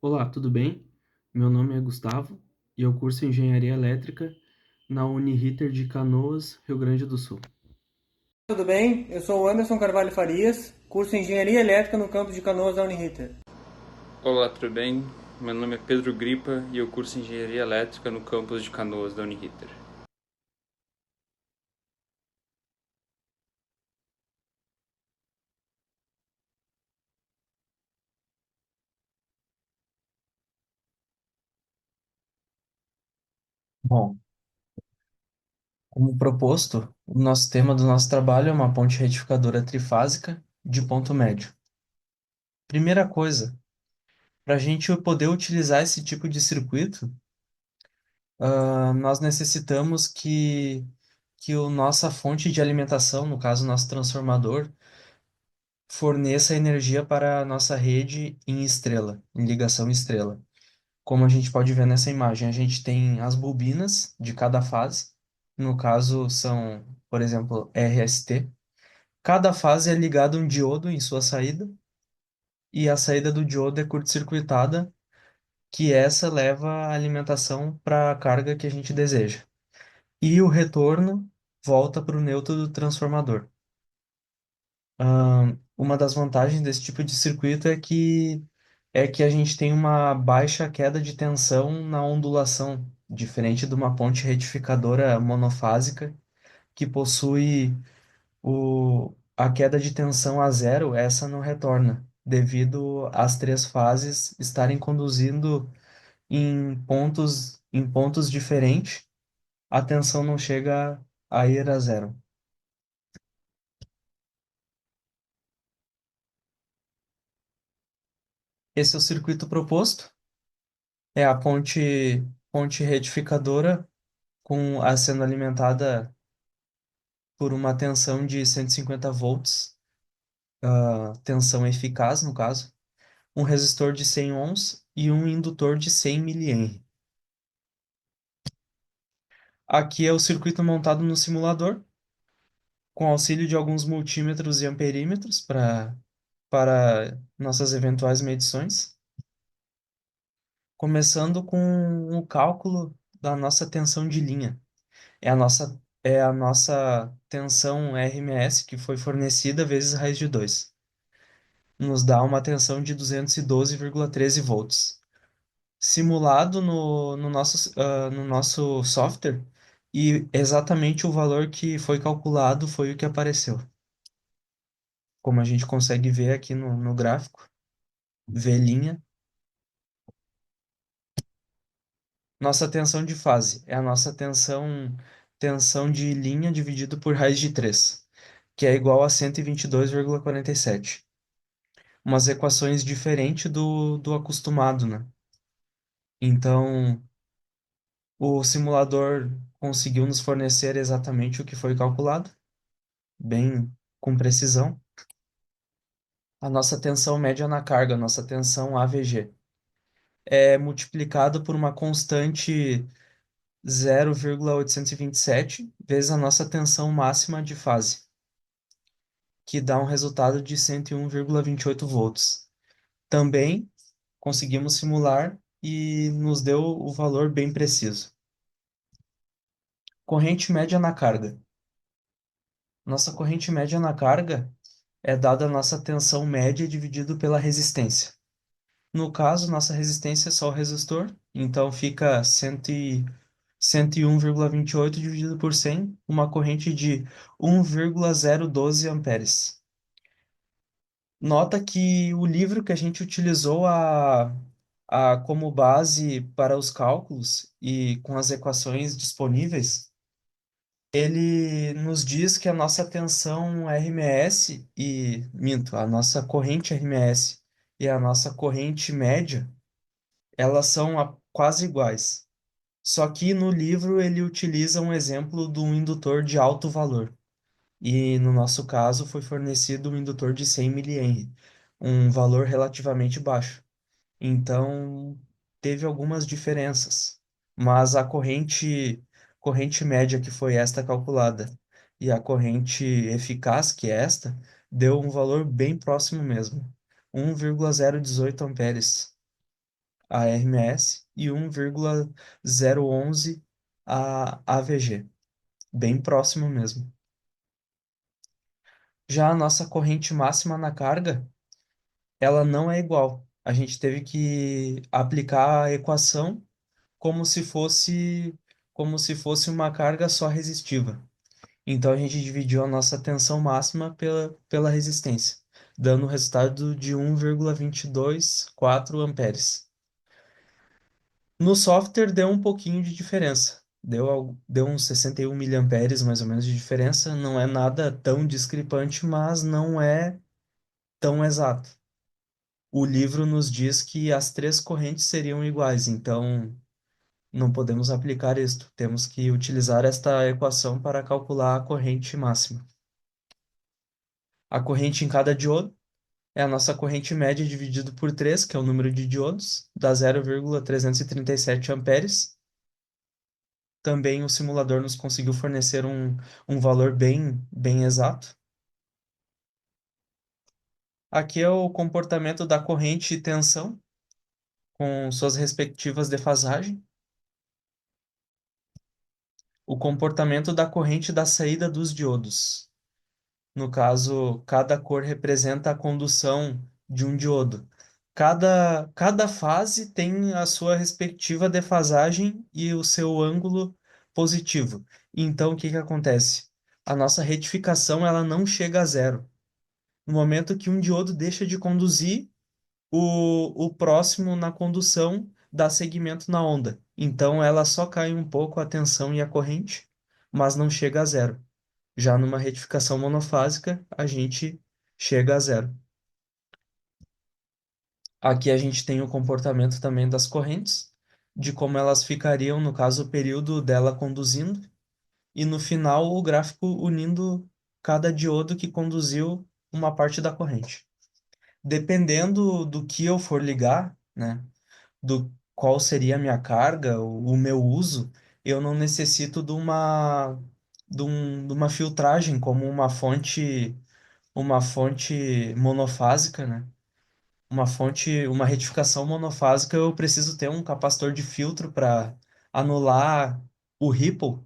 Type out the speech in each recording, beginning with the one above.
Olá, tudo bem? Meu nome é Gustavo e eu curso Engenharia Elétrica na Uniriter de Canoas, Rio Grande do Sul. Tudo bem? Eu sou o Anderson Carvalho Farias, curso Engenharia Elétrica no campus de Canoas da Uniriter. Olá, tudo bem? Meu nome é Pedro Gripa e eu curso Engenharia Elétrica no campus de Canoas da Uniriter. Bom, como proposto, o nosso tema do nosso trabalho é uma ponte retificadora trifásica de ponto médio. Primeira coisa, para a gente poder utilizar esse tipo de circuito, nós necessitamos que a nossa fonte de alimentação, no caso, nosso transformador, forneça energia para a nossa rede em estrela, em ligação estrela. Como a gente pode ver nessa imagem, a gente tem as bobinas de cada fase, no caso são, por exemplo, RST. Cada fase é ligada a um diodo em sua saída, e a saída do diodo é curto-circuitada, que essa leva a alimentação para a carga que a gente deseja. E o retorno volta para o neutro do transformador. Uma das vantagens desse tipo de circuito é que a gente tem uma baixa queda de tensão na ondulação, diferente de uma ponte retificadora monofásica que possui a queda de tensão a zero, essa não retorna, devido às três fases estarem conduzindo em pontos diferentes, a tensão não chega a ir a zero. Esse é o circuito proposto, é a ponte retificadora sendo alimentada por uma tensão de 150 volts, tensão eficaz no caso, um resistor de 100 ohms e um indutor de 100 mA. Aqui é o circuito montado no simulador, com auxílio de alguns multímetros e amperímetros para nossas eventuais medições, começando com o cálculo da nossa tensão de linha. É a nossa tensão RMS que foi fornecida vezes raiz de 2. Nos dá uma tensão de 212,13 volts. Simulado no nosso software, e exatamente o valor que foi calculado foi o que apareceu. Como a gente consegue ver aqui no gráfico, V', nossa tensão de fase é a nossa tensão de linha dividido por raiz de 3, que é igual a 122,47. Umas equações diferentes do acostumado, né? Então, o simulador conseguiu nos fornecer exatamente o que foi calculado, bem com precisão. A nossa tensão média na carga, a nossa tensão AVG, é multiplicado por uma constante 0,827 vezes a nossa tensão máxima de fase, que dá um resultado de 101,28 volts. Também conseguimos simular e nos deu o valor bem preciso. Corrente média na carga. Nossa corrente média na carga é dada a nossa tensão média dividido pela resistência. No caso, nossa resistência é só o resistor, então fica 101,28 dividido por 100, uma corrente de 1,012 amperes. Nota que o livro que a gente utilizou como base para os cálculos e com as equações disponíveis, ele nos diz que a nossa tensão RMS a nossa corrente RMS e a nossa corrente média, elas são quase iguais. Só que no livro ele utiliza um exemplo de um indutor de alto valor. E no nosso caso foi fornecido um indutor de 100 mA, um valor relativamente baixo. Então, teve algumas diferenças, mas a corrente média que foi esta calculada e a corrente eficaz, que é esta, deu um valor bem próximo mesmo, 1,018 amperes. a RMS, e 1,011 a AVG, bem próximo mesmo. Já a nossa corrente máxima na carga, ela não é igual. A gente teve que aplicar a equação como se fosse uma carga só resistiva. Então a gente dividiu a nossa tensão máxima pela resistência, dando o resultado de 1,224 amperes. No software deu um pouquinho de diferença. Deu uns 61 miliamperes mais ou menos de diferença. Não é nada tão discrepante, mas não é tão exato. O livro nos diz que as três correntes seriam iguais, então não podemos aplicar isto. Temos que utilizar esta equação para calcular a corrente máxima. A corrente em cada diodo é a nossa corrente média dividido por 3, que é o número de diodos, dá 0,337 amperes. Também o simulador nos conseguiu fornecer um valor bem exato. Aqui é o comportamento da corrente e tensão, com suas respectivas defasagens. O comportamento da corrente da saída dos diodos. No caso, cada cor representa a condução de um diodo. Cada fase tem a sua respectiva defasagem e o seu ângulo positivo. Então, o que que acontece? A nossa retificação ela não chega a zero. No momento que um diodo deixa de conduzir, o próximo na condução dá segmento na onda. Então, ela só cai um pouco a tensão e a corrente, mas não chega a zero. Já numa retificação monofásica, a gente chega a zero. Aqui a gente tem o comportamento também das correntes, de como elas ficariam, no caso, o período dela conduzindo, e no final o gráfico unindo cada diodo que conduziu uma parte da corrente. Dependendo do que eu for ligar, né, do qual seria a minha carga, o meu uso, eu não necessito de uma filtragem como uma fonte monofásica, né? Uma retificação monofásica, eu preciso ter um capacitor de filtro para anular o ripple.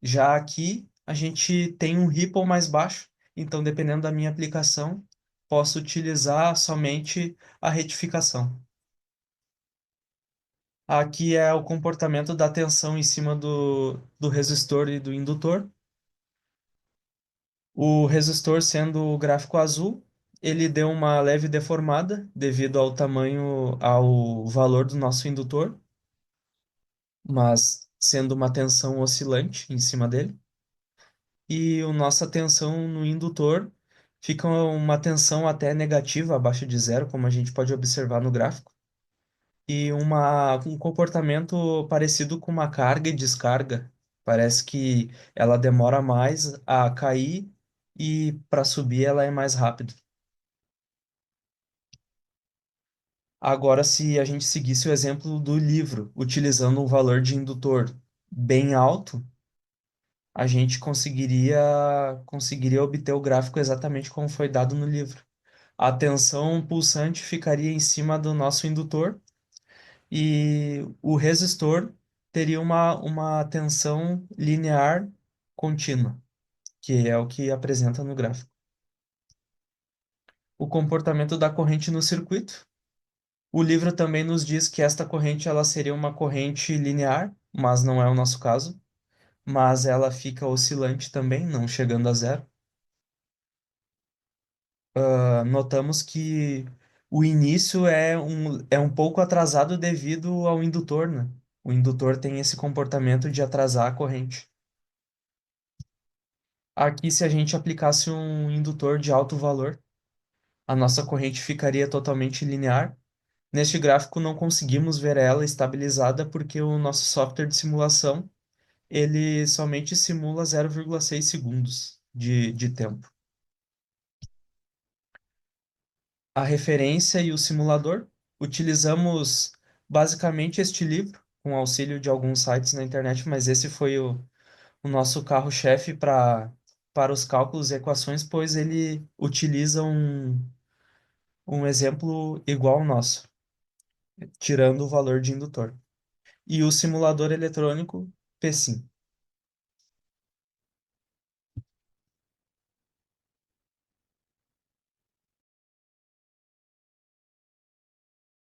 Já aqui a gente tem um ripple mais baixo, então dependendo da minha aplicação, posso utilizar somente a retificação. Aqui é o comportamento da tensão em cima do resistor e do indutor. O resistor, sendo o gráfico azul, ele deu uma leve deformada devido ao tamanho, ao valor do nosso indutor, mas sendo uma tensão oscilante em cima dele. E a nossa tensão no indutor fica uma tensão até negativa, abaixo de zero, como a gente pode observar no gráfico. E um comportamento parecido com uma carga e descarga. Parece que ela demora mais a cair e para subir ela é mais rápido. Agora, se a gente seguisse o exemplo do livro, utilizando um valor de indutor bem alto, a gente conseguiria obter o gráfico exatamente como foi dado no livro. A tensão pulsante ficaria em cima do nosso indutor e o resistor teria uma tensão linear contínua, que é o que apresenta no gráfico. O comportamento da corrente no circuito. O livro também nos diz que esta corrente ela seria uma corrente linear, mas não é o nosso caso. Mas ela fica oscilante também, não chegando a zero. Notamos que o início é um pouco atrasado devido ao indutor, né? O indutor tem esse comportamento de atrasar a corrente. Aqui, se a gente aplicasse um indutor de alto valor, a nossa corrente ficaria totalmente linear. Neste gráfico, não conseguimos ver ela estabilizada porque o nosso software de simulação ele somente simula 0,6 segundos de tempo. A referência e o simulador. Utilizamos basicamente este livro, com auxílio de alguns sites na internet, mas esse foi o nosso carro-chefe para os cálculos e equações, pois ele utiliza um exemplo igual ao nosso. tirando o valor de indutor. E o simulador eletrônico, P sim.